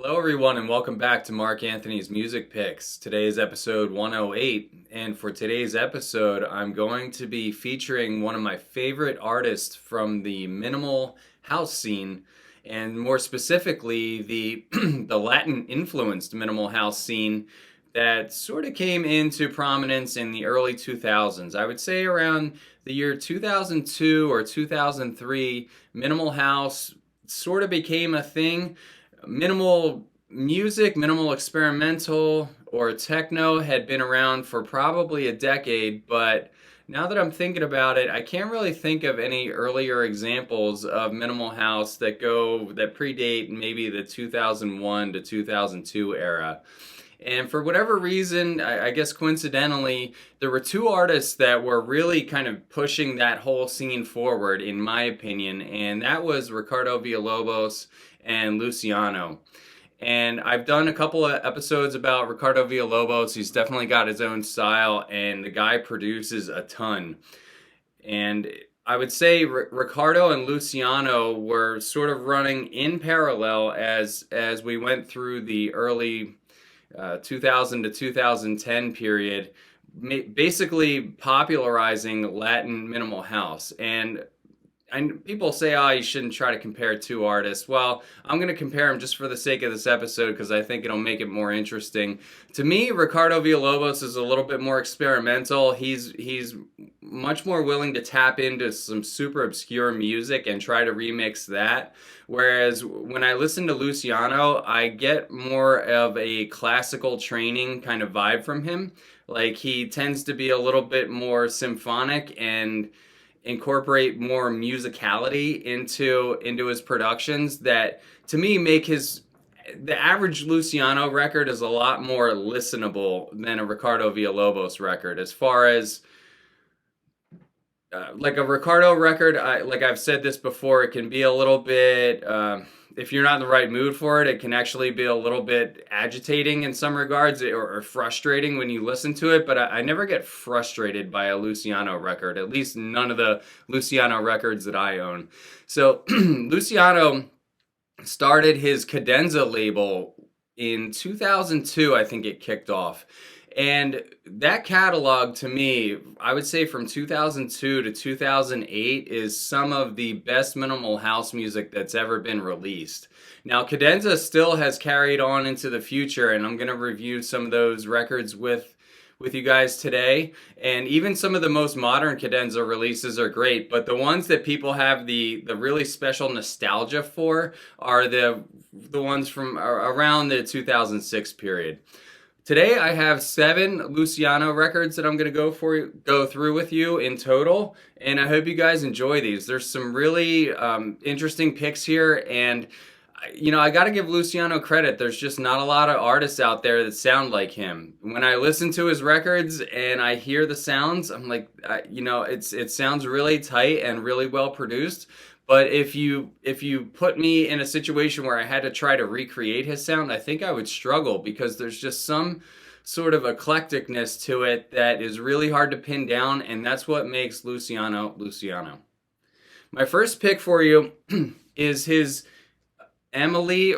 Hello, everyone, and welcome back to Mark Anthony's Music Picks. Today is episode 108, and for today's episode, I'm going to be featuring one of my favorite artists from the minimal house scene, and more specifically, the the Latin-influenced minimal house scene that sort of came into prominence in the early 2000s. I would say around the year 2002 or 2003, minimal house sort of became a thing. Minimal music, minimal experimental, or techno had been around for probably a decade, but now that I'm thinking about it, I can't really think of any earlier examples of minimal house that predate maybe the 2001 to 2002 era. And for whatever reason, I guess coincidentally, there were two artists that were really kind of pushing that whole scene forward, in my opinion, and that was Ricardo Villalobos and Luciano. And I've done a couple of episodes about Ricardo Villalobos. He's definitely got his own style, and the guy produces a ton. And I would say Ricardo and Luciano were sort of running in parallel as we went through the early 2000 to 2010 period, basically popularizing Latin minimal house. And people say, oh, you shouldn't try to compare two artists. Well, I'm going to compare them just for the sake of this episode because I think it'll make it more interesting. To me, Ricardo Villalobos is a little bit more experimental. He's much more willing to tap into some super obscure music and try to remix that. Whereas when I listen to Luciano, I get more of a classical training kind of vibe from him. Like, he tends to be a little bit more symphonic and incorporate more musicality into his productions that to me make the average Luciano record is a lot more listenable than a Ricardo Villalobos record. As far as like a Ricardo record, like I've said this before, it can be a little bit if you're not in the right mood for it, it can actually be a little bit agitating in some regards or frustrating when you listen to it. But I never get frustrated by a Luciano record, at least none of the Luciano records that I own. So Luciano started his Cadenza label in 2002, I think it kicked off. And that catalog, to me, I would say from 2002 to 2008 is some of the best minimal house music that's ever been released. Now, Cadenza still has carried on into the future, and I'm going to review some of those records with you guys today. And even some of the most modern Cadenza releases are great, but the ones that people have the really special nostalgia for are the ones from around the 2006 period. Today I have 7 Luciano records that I'm going to go through with you in total, and I hope you guys enjoy these. There's some really interesting picks here, and I got to give Luciano credit. There's just not a lot of artists out there that sound like him. When I listen to his records and I hear the sounds, I'm like, it sounds really tight and really well produced. But if you put me in a situation where I had to try to recreate his sound, I think I would struggle because there's just some sort of eclecticness to it that is really hard to pin down, and that's what makes Luciano Luciano. My first pick for you is his Amelie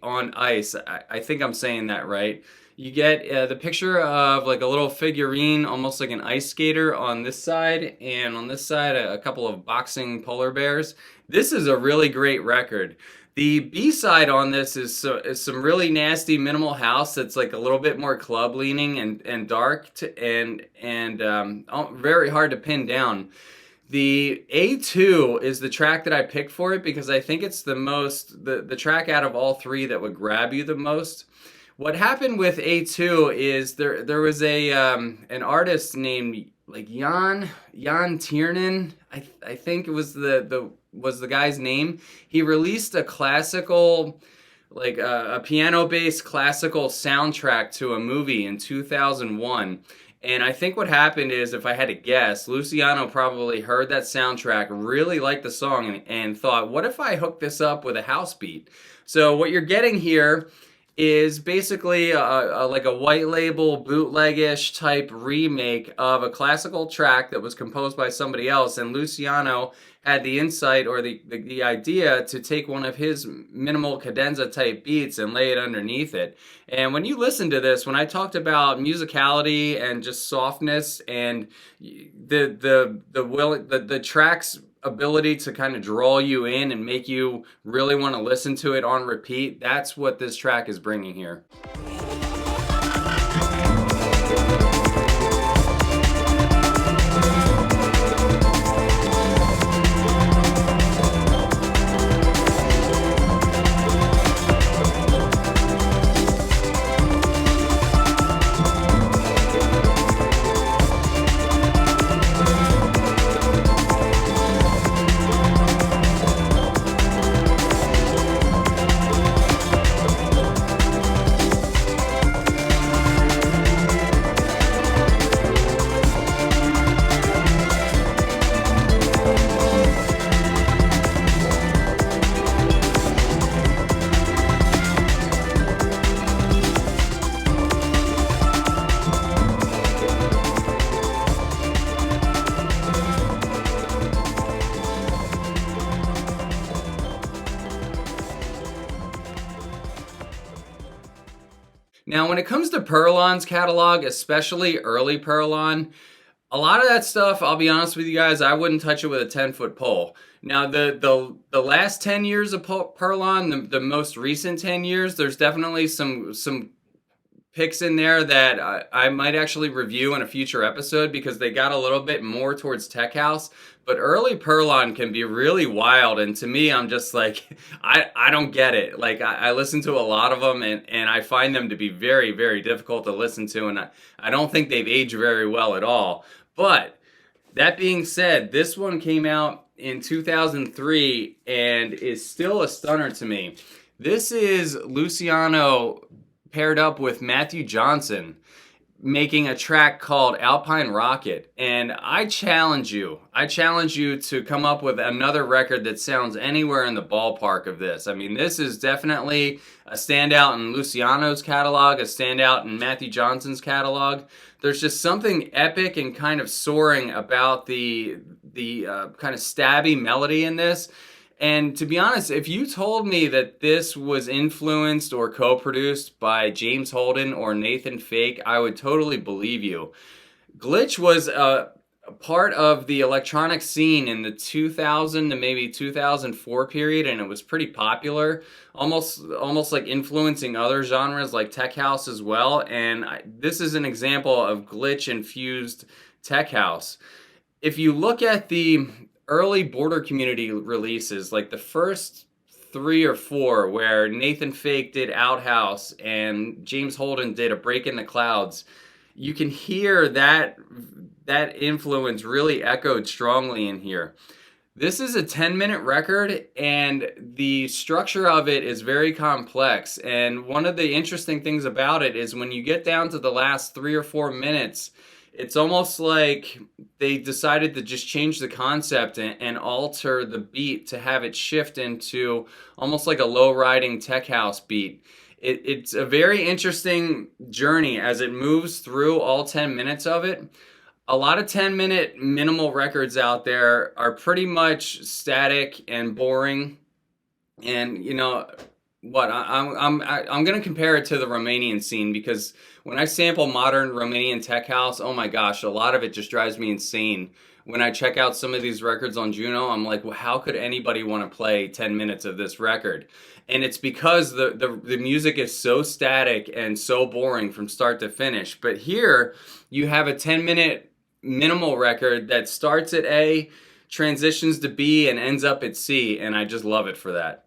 on Ice. I think I'm saying that right. You get the picture of like a little figurine, almost like an ice skater on this side, and on this side a couple of boxing polar bears. This is a really great record. The B-side on this is some really nasty minimal house that's like a little bit more club leaning and dark and very hard to pin down. The A2 is the track that I picked for it because I think it's the track out of all three that would grab you the most. What happened with A2 is there was an artist named like Jan Tiernan, I think it was the guy's name. He released a classical, like a piano-based classical soundtrack to a movie in 2001. And I think what happened is, if I had to guess, Luciano probably heard that soundtrack, really liked the song, and thought, what if I hook this up with a house beat? So what you're getting here is basically like a white label bootleg-ish type remake of a classical track that was composed by somebody else, and Luciano had the insight or the idea to take one of his minimal cadenza type beats and lay it underneath it. And when you listen to this, when I talked about musicality and just softness and the track's ability to kind of draw you in and make you really want to listen to it on repeat, that's what this track is bringing here. Now, when it comes to Perlon's catalog, especially early Perlon, a lot of that stuff, I'll be honest with you guys, I wouldn't touch it with a 10-foot pole. Now, the last 10 years of Perlon, the most recent 10 years, there's definitely some picks in there that I might actually review in a future episode because they got a little bit more towards tech house. But early Perlon can be really wild, and to me, I'm just like, I don't get it. Like, I listen to a lot of them, and I find them to be very, very difficult to listen to, and I don't think they've aged very well at all. But that being said, this one came out in 2003 and is still a stunner to me. This is Luciano paired up with Matthew Johnson, making a track called Alpine Rocket. And I challenge you to come up with another record that sounds anywhere in the ballpark of this. I mean, this is definitely a standout in Luciano's catalog, a standout in Matthew Johnson's catalog. There's just something epic and kind of soaring about the kind of stabby melody in this. And to be honest, if you told me that this was influenced or co-produced by James Holden or Nathan Fake, I would totally believe you. Glitch was a part of the electronic scene in the 2000 to maybe 2004 period, and it was pretty popular, almost like influencing other genres like tech house as well. And this is an example of glitch-infused tech house. If you look at the early Border Community releases, like the first 3 or 4, where Nathan Fake did Outhouse and James Holden did A Break in the Clouds, you can hear that influence really echoed strongly in here. This is a 10-minute record, and the structure of it is very complex. And one of the interesting things about it is when you get down to the last 3 or 4 minutes, it's almost like they decided to just change the concept and alter the beat to have it shift into almost like a low-riding tech house beat. It's a very interesting journey as it moves through all 10 minutes of it. A lot of 10-minute minimal records out there are pretty much static and boring. And, you know what, I'm going to compare it to the Romanian scene, because when I sample modern Romanian tech house, oh my gosh, a lot of it just drives me insane. When I check out some of these records on Juno, I'm like, well, how could anybody want to play 10 minutes of this record? And it's because the music is so static and so boring from start to finish. But here, you have a 10-minute minimal record that starts at A, transitions to B, and ends up at C, and I just love it for that.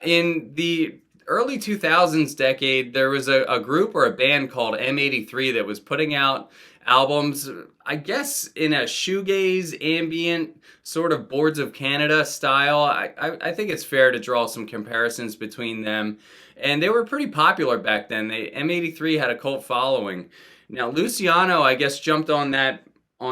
In the early 2000s decade, there was a group or a band called M83 that was putting out albums, I guess, in a shoegaze, ambient, sort of Boards of Canada style. I think it's fair to draw some comparisons between them. And they were pretty popular back then. M83 had a cult following. Now, Luciano, I guess, jumped on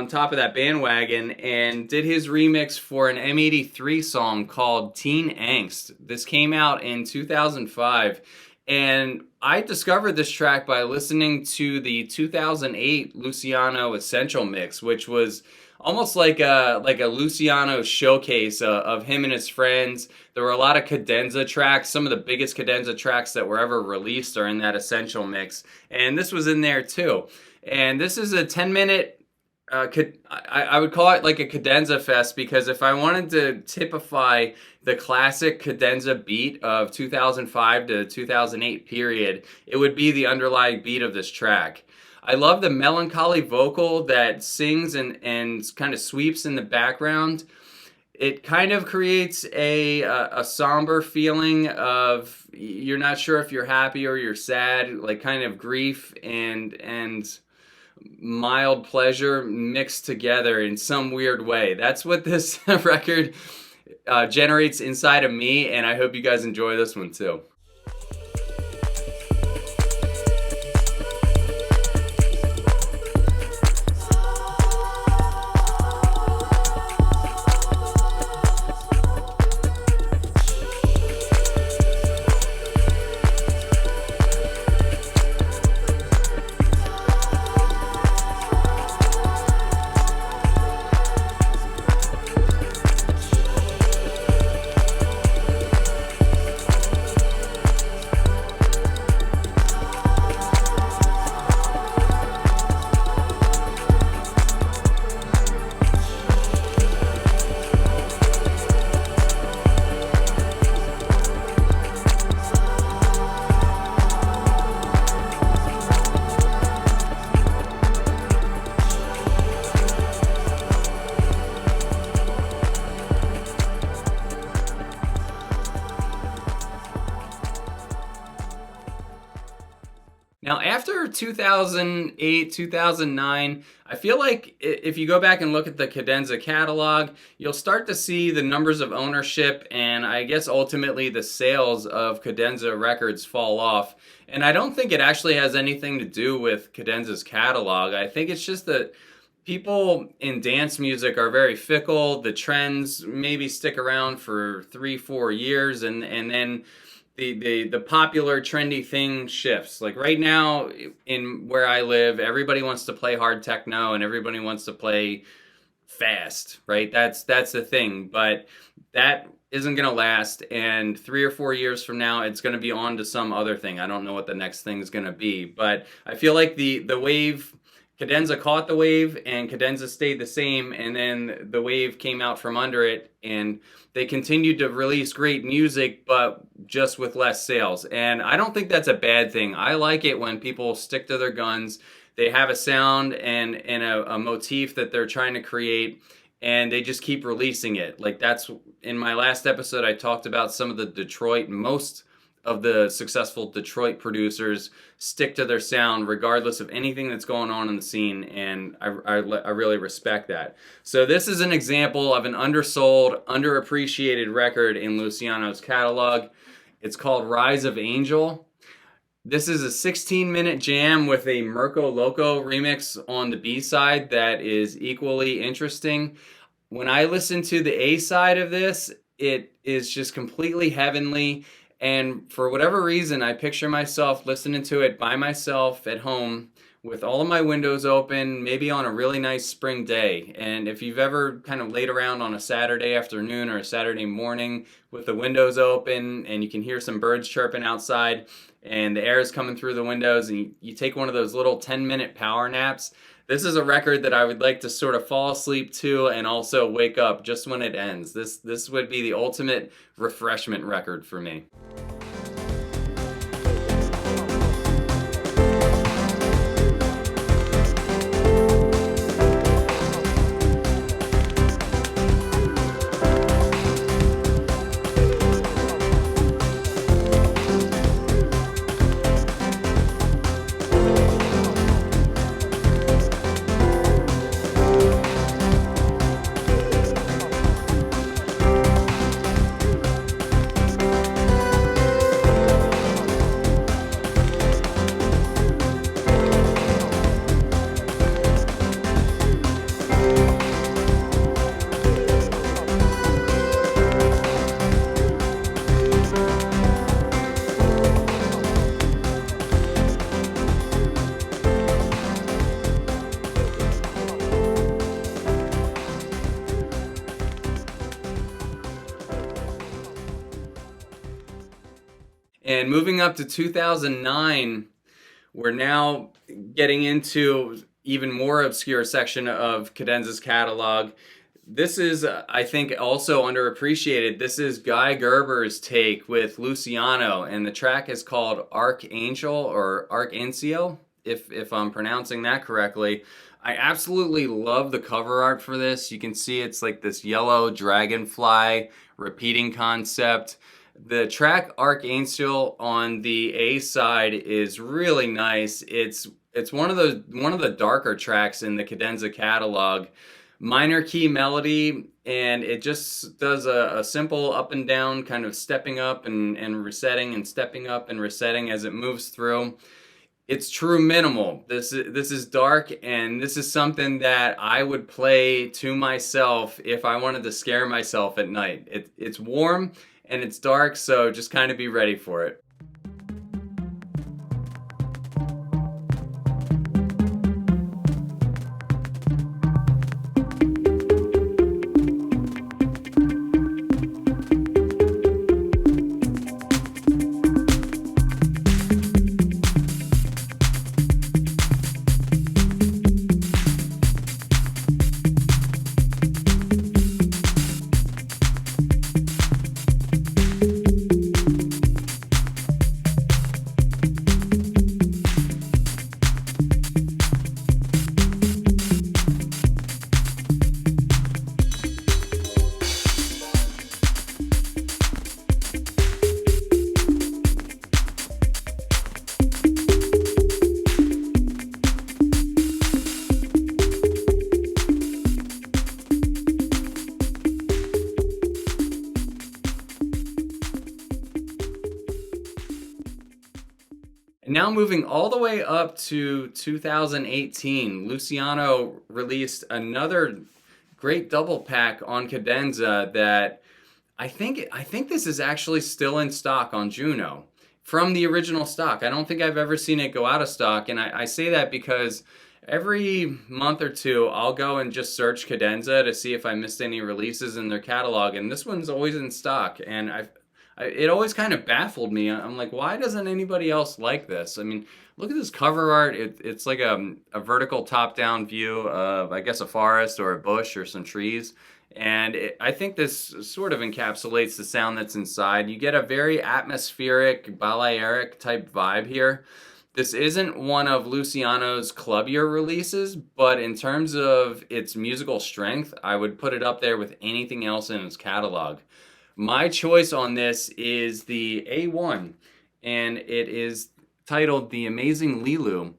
top of that bandwagon and did his remix for an M83 song called Teen Angst. This came out in 2005, and I discovered this track by listening to the 2008 Luciano Essential Mix, which was almost like a Luciano showcase of him and his friends. There were a lot of Cadenza tracks. Some of the biggest Cadenza tracks that were ever released are in that Essential Mix, and this was in there too. And this is a 10-minute I would call it like a Cadenza fest, because if I wanted to typify the classic Cadenza beat of 2005 to 2008 period, it would be the underlying beat of this track. I love the melancholy vocal that sings and kind of sweeps in the background. It kind of creates a somber feeling of you're not sure if you're happy or you're sad, like kind of grief and mild pleasure mixed together in some weird way. That's what this record generates inside of me, and I hope you guys enjoy this one too. Now, after 2008, 2009, I feel like if you go back and look at the Cadenza catalog, you'll start to see the numbers of ownership and I guess ultimately the sales of Cadenza records fall off. And I don't think it actually has anything to do with Cadenza's catalog. I think it's just that people in dance music are very fickle. The trends maybe stick around for 3-4 years and then the popular trendy thing shifts. Like right now in where I live, everybody wants to play hard techno and everybody wants to play fast, right? That's the thing, but that isn't going to last, and 3 or 4 years from now it's going to be on to some other thing. I don't know what the next thing is going to be, but I feel like the wave, Cadenza caught the wave and Cadenza stayed the same, and then the wave came out from under it and they continued to release great music but just with less sales. And I don't think that's a bad thing. I like it when people stick to their guns. They have a sound and a motif that they're trying to create, and they just keep releasing it. Like that's, in my last episode I talked about some of the most of the successful Detroit producers stick to their sound regardless of anything that's going on in the scene, and I really respect that. So this is an example of an undersold, underappreciated record in Luciano's catalog. It's called Rise of Angel. This is a 16-minute jam with a Mirko Loco remix on the B-side that is equally interesting. When I listen to the A-side of this, it is just completely heavenly. And for whatever reason, I picture myself listening to it by myself at home with all of my windows open, maybe on a really nice spring day. And if you've ever kind of laid around on a Saturday afternoon or a Saturday morning with the windows open and you can hear some birds chirping outside and the air is coming through the windows and you take one of those little 10-minute power naps, this is a record that I would like to sort of fall asleep to and also wake up just when it ends. This would be the ultimate refreshment record for me. And moving up to 2009, we're now getting into even more obscure section of Cadenza's catalog. This is, I think, also underappreciated. This is Guy Gerber's take with Luciano, and the track is called Archangel or Archangel, if I'm pronouncing that correctly. I absolutely love the cover art for this. You can see it's like this yellow dragonfly repeating concept. The track Archangel on the A side is really nice. It's one of the darker tracks in the Cadenza catalog. Minor key melody, and it just does a simple up and down kind of stepping up and resetting and stepping up and resetting as it moves through. It's true minimal. This is dark, and this is something that I would play to myself if I wanted to scare myself at night. It's warm and it's dark, so just kind of be ready for it. Now moving all the way up to 2018, Luciano released another great double pack on Cadenza that I think this is actually still in stock on Juno from the original stock. I don't think I've ever seen it go out of stock, and I say that because every month or two I'll go and just search Cadenza to see if I missed any releases in their catalog, and this one's always in stock, and it always kind of baffled me. I'm like, why doesn't anybody else like this? I mean, look at this cover art. It's like a vertical top-down view of, I guess, a forest or a bush or some trees. And I think this sort of encapsulates the sound that's inside. You get a very atmospheric, Balearic type vibe here. This isn't one of Luciano's clubbier releases, but in terms of its musical strength, I would put it up there with anything else in his catalog. My choice on this is the A1, and it is titled The Amazing Lilu.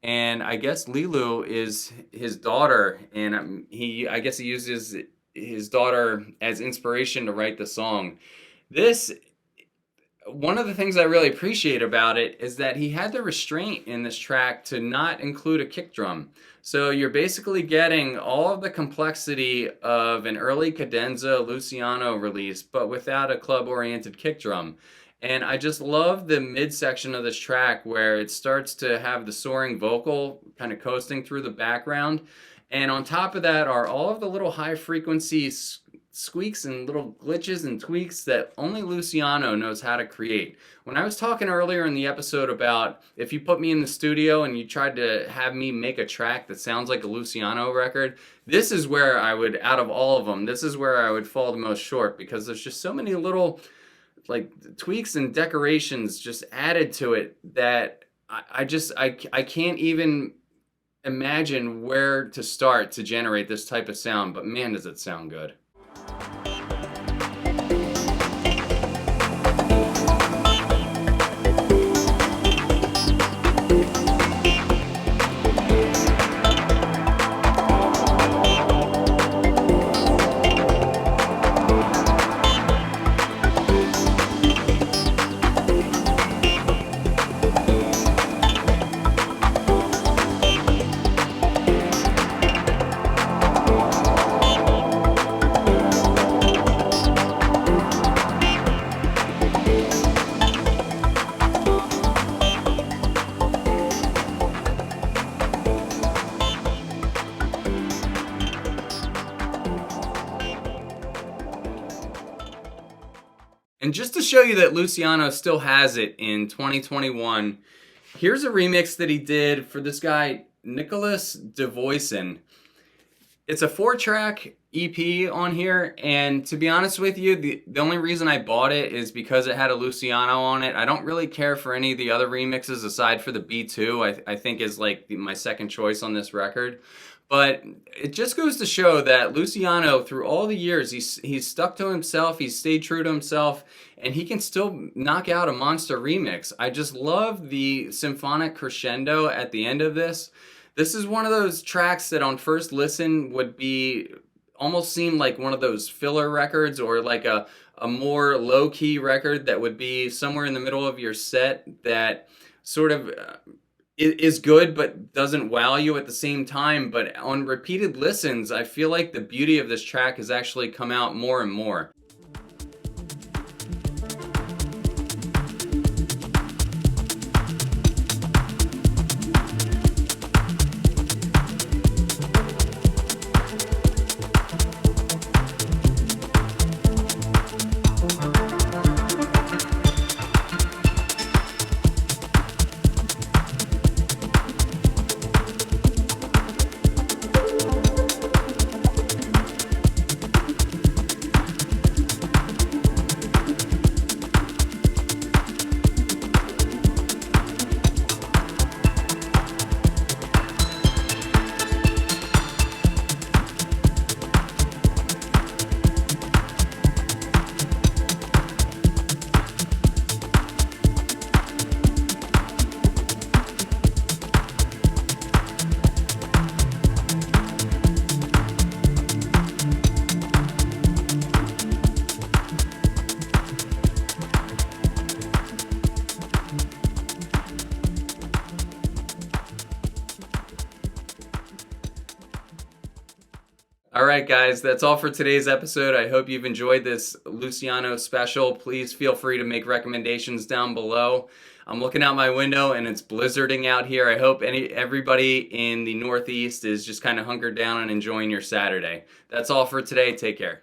And I guess Lilu is his daughter, and I guess he uses his daughter as inspiration to write the song. One of the things I really appreciate about it is that he had the restraint in this track to not include a kick drum. So you're basically getting all of the complexity of an early Cadenza Luciano release, but without a club-oriented kick drum. And I just love the midsection of this track where it starts to have the soaring vocal kind of coasting through the background. And on top of that are all of the little high frequency squeaks and little glitches and tweaks that only Luciano knows how to create. When I was talking earlier in the episode about if you put me in the studio and you tried to have me make a track that sounds like a Luciano record, this is where I would, out of all of them, this is where I would fall the most short, because there's just so many little like tweaks and decorations just added to it that I can't even imagine where to start to generate this type of sound, but man, does it sound good. And just to show you that Luciano still has it in 2021, here's a remix that he did for this guy, Nicholas DeVoyson. It's a 4-track EP on here, and to be honest with you, the only reason I bought it is because it had a Luciano on it. I don't really care for any of the other remixes aside for the B2, I think is like my second choice on this record. But it just goes to show that Luciano, through all the years, he's stuck to himself, he's stayed true to himself, and he can still knock out a monster remix. I just love the symphonic crescendo at the end of this. This is one of those tracks that on first listen would be almost seem like one of those filler records, or like a more low-key record that would be somewhere in the middle of your set that sort of is good but doesn't wow you at the same time. But on repeated listens, I feel like the beauty of this track has actually come out more and more. All right, guys, that's all for today's episode. I hope you've enjoyed this Luciano special. Please feel free to make recommendations down below. I'm looking out my window and it's blizzarding out here. I hope everybody in the Northeast is just kind of hunkered down and enjoying your Saturday. That's all for today. Take care.